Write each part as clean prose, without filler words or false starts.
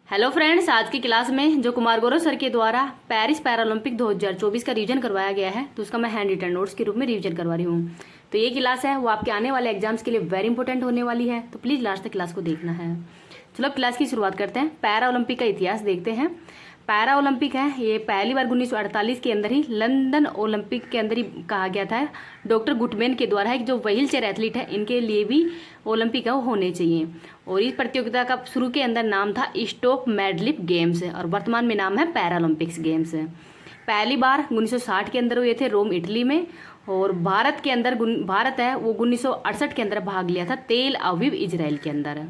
Hello friends, आज की class में जो कुमार गौरव सर के द्वारा पेरिस पैरालंपिक 2024 का रिवीजन करवाया गया है, तो उसका मैं हैंड रिटन नोट्स के रूप में रिवीजन करवा रही हूँ। तो ये क्लास है वो आपके आने वाले एग्जाम्स के लिए वेरी इंपॉर्टेंट होने वाली है, तो प्लीज़ लास्ट तक क्लास को देखना है। चलो क्लास की शुरुआत करते हैं। पैरा ओलंपिक का इतिहास देखते हैं। पैरा ओलंपिक है ये पहली बार 1948 के अंदर ही लंदन ओलंपिक के अंदर ही कहा गया था। डॉक्टर गुटमैन के द्वारा है कि जो व्हील चेयर एथलीट है इनके लिए भी ओलंपिक है वो होने चाहिए। और इस प्रतियोगिता का शुरू के अंदर नाम था स्टोक मैडलिफ गेम्स और वर्तमान में नाम है पैरालंपिक्स गेम्स। पहली बार 1960 के अंदर हुए थे रोम इटली में। और भारत के अंदर भारत है वो 1968 के अंदर भाग लिया था तेल अवीव इजराइल के अंदर।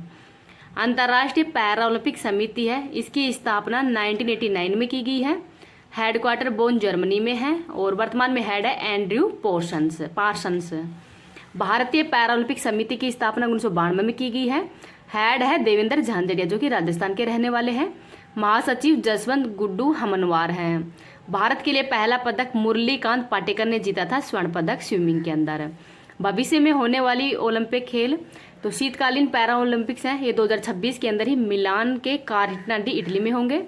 अंतर्राष्ट्रीय पैरालंपिक समिति है इसकी स्थापना 1989 में की गई है। हेडक्वार्टर बोन जर्मनी में है और वर्तमान में हेड है एंड्रयू पार्सन्स। भारतीय पैरालंपिक समिति की स्थापना 1992 में की गई है। हेड है देवेंद्र झांझड़िया जो कि राजस्थान के रहने वाले हैं। महासचिव जसवंत गुड्डू हमनवार हैं। भारत के लिए पहला पदक मुरलीकांत पाटेकर ने जीता था स्वर्ण पदक स्विमिंग के अंदर। भविष्य में होने वाली ओलंपिक खेल तो शीतकालीन पैरा ओलंपिक्स हैं ये 2026 के अंदर ही मिलान के कार्टिना इटली में होंगे।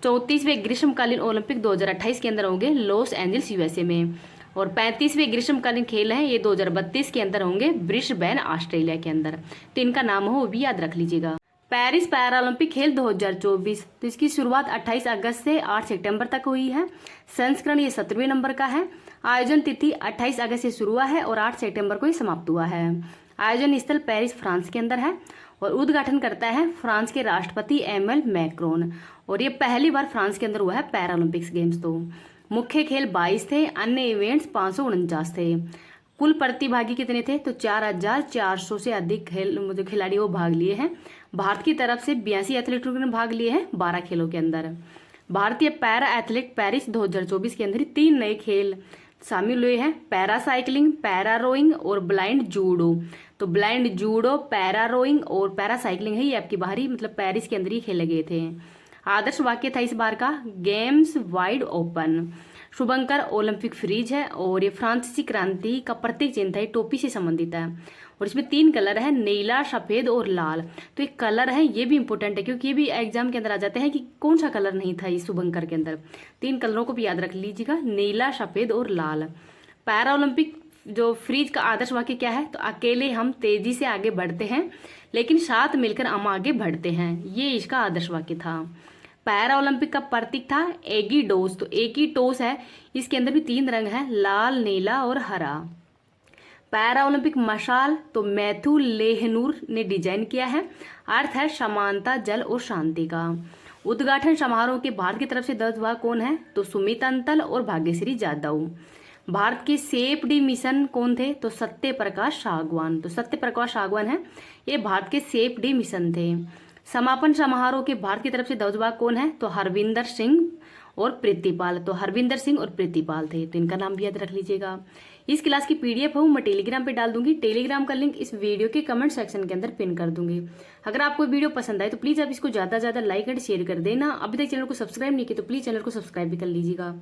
34वें ग्रीष्मकालीन ओलंपिक 2028 के अंदर होंगे लॉस एंजल्स यूएसए में। और 35वें ग्रीष्मकालीन खेल हैं ये 2032 के अंदर होंगे ब्रिस्बेन ऑस्ट्रेलिया के अंदर। तो इनका नाम हो वो भी याद रख लीजिएगा। पेरिस पैरालंपिक खेल 2024 तो इसकी शुरुआत 28 अगस्त से 8 सितंबर तक हुई है। संस्करण ये 17वें नंबर का है। आयोजन तिथि 28 अगस्त से शुरू हुआ है और 8 सितंबर को ही समाप्त हुआ है। आयोजन स्थल पेरिस फ्रांस के अंदर है और उद्घाटन करता है फ्रांस के राष्ट्रपति एमएल मैक्रोन। और ये पहली बार फ्रांस के अंदर हुआ है पैरालंपिक्स गेम्स। तो मुख्य खेल 22 थे, अन्य इवेंट्स 549 थे। कुल प्रतिभागी कितने थे तो 4400 से अधिक खिलाड़ी वो भाग लिए हैं। भारत की तरफ से 82 एथलीटों ने भाग लिए हैं 12 खेलों के अंदर। भारतीय पैरा एथलीट पेरिस 2024 के अंदर 3 नए खेल शामिल हुए हैं, पैरा साइकिलिंग, पैरा रोइंग और ब्लाइंड जूडो। तो ब्लाइंड जूडो, पैरा रोइंग और पैरा साइकिलिंग है ये आपकी बाहरी मतलब पेरिस के अंदर ही खेले गए थे। आदर्श वाक्य था इस बार का गेम्स वाइड ओपन। शुभंकर ओलंपिक फ्रीज है और ये फ्रांसीसी क्रांति का प्रतीक चिन्ह है, टोपी से संबंधित है। और इसमें 3 कलर है, नीला, सफेद और लाल। तो एक कलर है ये भी इंपॉर्टेंट है क्योंकि ये भी एग्जाम के अंदर आ जाते हैं कि कौन सा कलर नहीं था इस शुभंकर के अंदर। 3 कलरों को भी याद रख लीजिएगा, नीला, सफेद और लाल। पैरा ओलंपिक जो फ्रीज का आदर्श वाक्य क्या है तो अकेले हम तेजी से आगे बढ़ते हैं लेकिन साथ मिलकर हम आगे बढ़ते हैं, ये इसका आदर्श वाक्य था। पैरा ओलंपिक का प्रतीक था एगिडोस। तो एगिटोस है इसके अंदर भी 3 रंग है, लाल, नीला और हरा। पैरा ओलंपिक मशाल तो मैथ्यू लेहनूर ने डिजाइन किया है। अर्थ है समानता, जल और शांति का। उद्घाटन समारोह के भारत की तरफ से ध्वजवाहक कौन है तो सुमित अंतल और भाग्यश्री जाधव। भारत के सेफ डी मिशन कौन थे तो सत्य प्रकाश सागवान। तो सत्य प्रकाश सागवान है ये भारत के सेफ डी मिशन थे। समापन समारोह के भारत की तरफ से ध्वजवाहक कौन है तो हरविंदर सिंह और प्रीतिपाल। तो हरविंदर सिंह और प्रीतिपाल थे, तो इनका नाम भी याद रख लीजिएगा। इस क्लास की पीडीएफ मैं टेलीग्राम पे डाल दूंगी। टेलीग्राम का लिंक इस वीडियो के कमेंट सेक्शन के अंदर पिन कर दूंगी। अगर आपको वीडियो पसंद आए तो प्लीज आप इसको ज्यादा से ज्यादा लाइक एंड शेयर कर देना। अभी तक चैनल को सब्सक्राइब नहीं किया तो प्लीज चैनल को सब्सक्राइब भी कर लीजिएगा।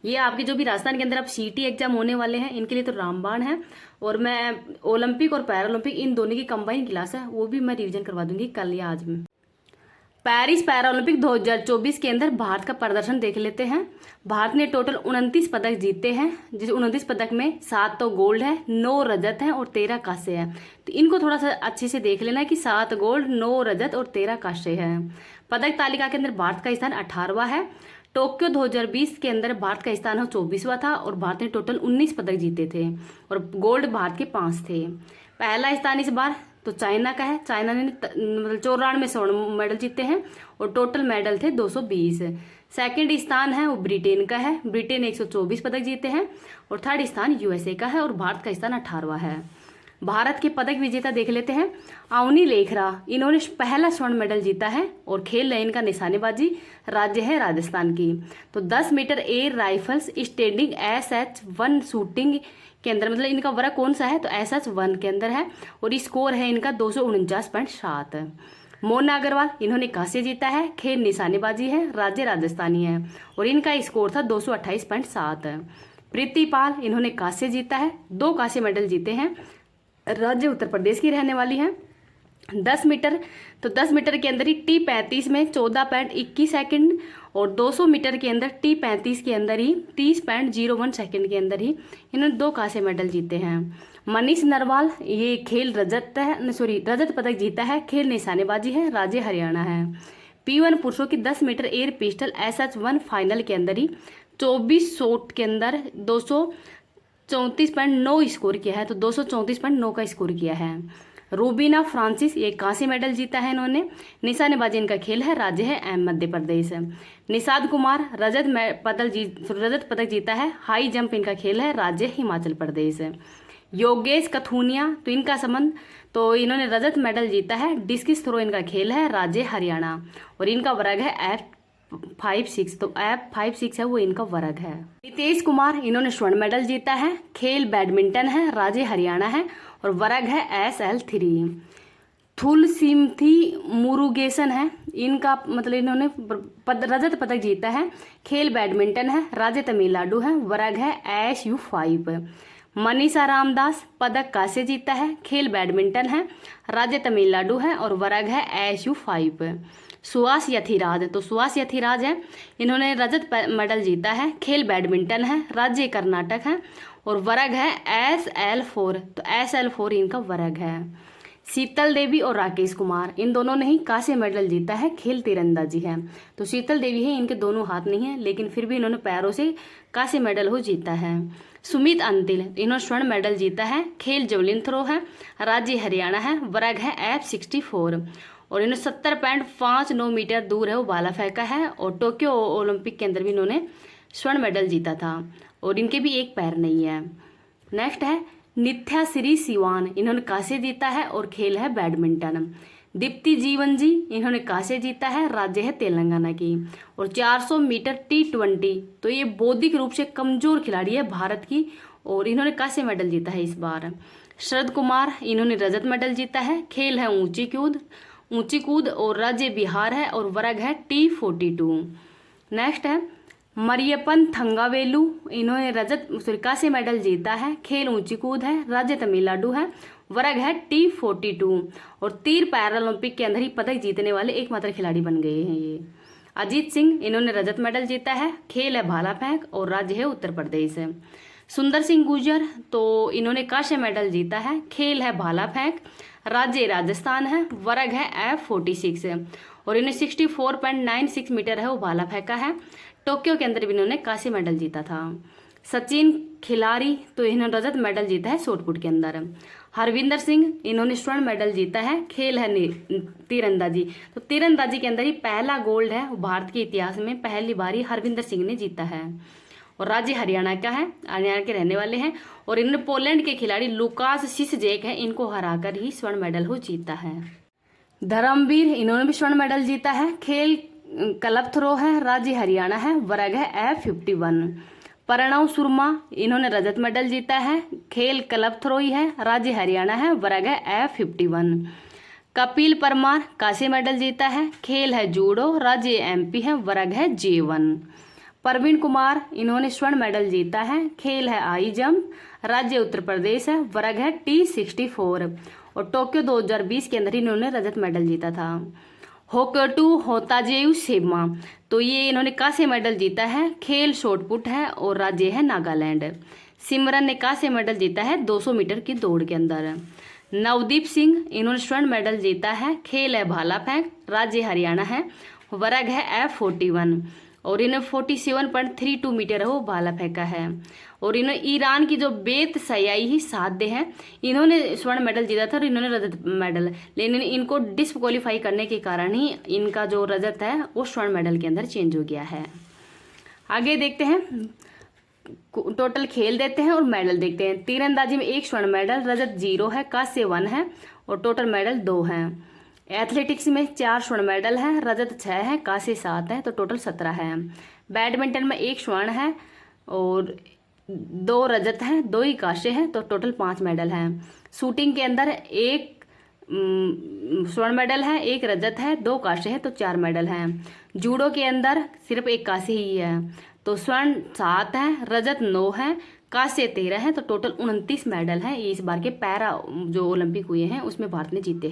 ये आपके जो भी राजस्थान के अंदर आप सीटी एग्जाम होने वाले हैं इनके लिए तो रामबाण है। और मैं ओलंपिक और पैरालंपिक इन दोनों की कंबाइन क्लास है वो भी मैं रिविजन करवा दूंगी कल या आज में। पेरिस पैरालंपिक 2024 के अंदर भारत का प्रदर्शन देख लेते हैं। भारत ने टोटल 29 पदक जीते हैं, जिस 29 पदक में 7 तो गोल्ड है, 9 रजत है और 13 कांस्य है। तो इनको थोड़ा सा अच्छे से देख लेना कि 7 गोल्ड, 9 रजत और 13 कांस्य है। पदक तालिका के अंदर भारत का स्थान 18वां है। टोक्यो 2020 के अंदर भारत का स्थान 24वां था और भारत ने टोटल 19 पदक जीते थे और गोल्ड भारत के 5 थे। पहला स्थान इस बार तो चाइना का है। चाइना ने मतलब 94 स्वर्ण मेडल जीते हैं और टोटल मेडल थे 220। सेकंड स्थान है वो ब्रिटेन का है। ब्रिटेन 124 पदक जीते हैं और थर्ड स्थान यूएसए का है और भारत का स्थान 18वां है। भारत के पदक विजेता देख लेते हैं। अवनी लेखरा इन्होंने पहला स्वर्ण मेडल जीता है और खेल है इनका निशानेबाजी। राज्य है राजस्थान की। तो 10 metre air rifles standing SH1 shooting के अंदर मतलब इनका वर्ग कौन सा है तो SH1 के अंदर है और स्कोर है इनका 249.7। मोना अग्रवाल इन्होंने कांस्य जीता है, खेल निशानेबाजी है, राज्य राजस्थानी है और इनका स्कोर था 228.7। प्रीतिपाल इन्होंने कांस्य जीता है, 2 कांस्य मेडल जीते हैं, राज्य उत्तर प्रदेश की रहने वाली है 10 मीटर, तो 10 मीटर के अंदर ही T35 में 14.21 सेकंड, और 200 मीटर के अंदर T35 के अंदर ही 30.01 सेकंड के अंदर ही इन्होंने 2 कांस्य मेडल जीते हैं। मनीष नरवाल ये खेल रजत पदक जीता है, खेल निशानेबाजी है, राज्य हरियाणा है। P1 पुरुषों की 10 metre air pistol SH1 final के अंदर ही 24 शॉट के अंदर 234.9 स्कोर किया है, तो 234.9 का स्कोर किया है। रूबीना फ्रांसिस ये कांस्य मेडल जीता है इन्होंने, निशानेबाजी इनका खेल है, राज्य है मध्य प्रदेश है। निषाद कुमार रजत पदक जीता है, हाई जंप इनका खेल है, राज्य हिमाचल प्रदेश है। योगेश कथुनिया तो इनका संबंध, तो इन्होंने रजत मेडल जीता है, डिस्कस थ्रो इनका खेल है, राज्य हरियाणा, और इनका वर्ग है F56, तो F56 है वो इनका वर्ग है। नितेश कुमार इन्होंने स्वर्ण मेडल जीता है, खेल बैडमिंटन है, राज्य हरियाणा है, और वर्ग है SL3। थुलसिमथी मुरुगेसन है, इनका मतलब इन्होंने रजत पदक जीता है, खेल बैडमिंटन है, राज्य तमिलनाडु है, वर्ग है SU5। मनीषा रामदास पदक कांस्य जीता है, खेल बैडमिंटन है, राज्य तमिलनाडु है, और वर्ग है SU5। सुहास यथिराज, तो सुहास यथिराज है, इन्होंने रजत मेडल जीता है, खेल बैडमिंटन है, राज्य कर्नाटक है, और वर्ग है SL4, तो SL4 इनका वर्ग है। शीतल देवी और राकेश कुमार इन दोनों ने ही कांस्य मेडल जीता है, खेल तीरंदाजी है। तो शीतल देवी है, इनके दोनों हाथ नहीं है, लेकिन फिर भी इन्होंने पैरों से कांस्य मेडल हो जीता है। सुमित अंतिल इन्होंने स्वर्ण मेडल जीता है, खेल जेवलिन थ्रो है, राज्य हरियाणा है, वर्ग है F64, और इन्होंने 70.59 मीटर दूर है वो भाला फेंका है, और टोक्यो ओलंपिक के अंदर भी इन्होंने स्वर्ण मेडल जीता था, और इनके भी एक पैर नहीं है। नेक्स्ट है नित्या श्री सिवान, इन्होंने कांस्य जीता है, और खेल है बैडमिंटन। दीप्ति जीवन जी इन्होंने कांस्य जीता है, राज्य है तेलंगाना की, और 400 मीटर T20, तो ये बौद्धिक रूप से कमजोर खिलाड़ी है भारत की, और इन्होंने कांस्य मेडल जीता है इस बार। शरद कुमार इन्होंने रजत मेडल जीता है, खेल है ऊंची कूद, और राज्य बिहार है, और वर्ग है T42। नेक्स्ट है मरियप्पन थंगावेलु, इन्होंने कांस्य मेडल जीता है, खेल ऊंची कूद है, राज्य तमिलनाडु है, वर्ग है T42, और तीर पैरालंपिक के अंदर ही पदक जीतने वाले एकमात्र खिलाड़ी बन गए हैं ये। अजीत सिंह इन्होंने रजत मेडल जीता है, खेल है भाला फेंक, और राज्य है उत्तर प्रदेश है। सुंदर सिंह गुर्जर तो इन्होंने कांस्य मेडल जीता है, खेल है भाला फेंक, राज्य राजस्थान है, वर्ग है F46 है, और इन्हें 64.96 मीटर है वो भाला फेंका है। टोक्यो के अंदर भी इन्होंने कांस्य मेडल जीता था। सचिन खिलाड़ी तो इन्होंने रजत मेडल जीता है शॉटपुट के अंदर। हरविंदर सिंह इन्होंने स्वर्ण मेडल जीता है, खेल है तीरंदाजी, तो तीरंदाजी के अंदर ही पहला गोल्ड है भारत के इतिहास में, पहली बारी हरविंदर सिंह ने जीता है, और राज्य हरियाणा का है, हरियाणा के रहने वाले हैं, और इन्होंने पोलैंड के खिलाड़ी लुकास सिसजेक है, इनको हराकर ही स्वर्ण मेडल हो जीता है। धर्मवीर इन्होंने भी स्वर्ण मेडल जीता है, खेल क्लब थ्रो है, राज्य हरियाणा है, वर्ग है F51। प्रणव सुरमा इन्होंने रजत मेडल जीता है, खेल क्लब थ्रो ही है, राज्य हरियाणा है, वर्ग है F51। कपिल परमार कांस्य मेडल जीता है, खेल है जूडो, राज्य MP है, वर्ग है J1। प्रवीण कुमार इन्होंने स्वर्ण मेडल जीता है, खेल है हाई जंप, राज्य उत्तर प्रदेश है, वर्ग है T64, और टोक्यो 2020 के अंदर इन्होंने रजत मेडल जीता था। होकोटू होताजेयु सेमा तो ये इन्होंने कांस्य मेडल जीता है, खेल शॉटपुट है, और राज्य है नागालैंड। सिमरन ने कांस्य मेडल जीता है 200 मीटर की दौड़ के अंदर। नवदीप सिंह इन्होंने स्वर्ण मेडल जीता है, खेल है भाला फेंक, राज्य हरियाणा है, वर्ग है F41, और इन्हें 47.32 मीटर है वो भाला फेंका है। और इन्होंने ईरान की जो बेत सयाई ही साध्य हैं, इन्होंने स्वर्ण मेडल जीता था, और इन्होंने रजत मेडल, लेकिन इनको डिस्क्वालीफाई करने के कारण ही इनका जो रजत है वो स्वर्ण मेडल के अंदर चेंज हो गया है। आगे देखते हैं, टोटल खेल देते हैं और मेडल देखते हैं। तीरंदाजी में 1 स्वर्ण मेडल, रजत 0 है, कांस्य 1 है, और टोटल मेडल 2 हैं। एथलेटिक्स में 4 स्वर्ण मेडल है, रजत 6 है, कांस्य 7 है, तो टोटल 17 है। बैडमिंटन में 1 स्वर्ण है और 2 रजत हैं, 2 ही कांस्य है, तो टोटल 5 मेडल हैं। शूटिंग के अंदर 1 स्वर्ण मेडल है, 1 रजत है, 2 कांस्य है, तो 4 मेडल हैं। जूडो के अंदर सिर्फ 1 कांस्य ही है, तो स्वर्ण 7 है, रजत 9 है, कांस्य 13 है, तो टोटल 29 मेडल हैं। ये इस बार के पैरा जो ओलंपिक हुए हैं उसमें भारत ने जीते हैं।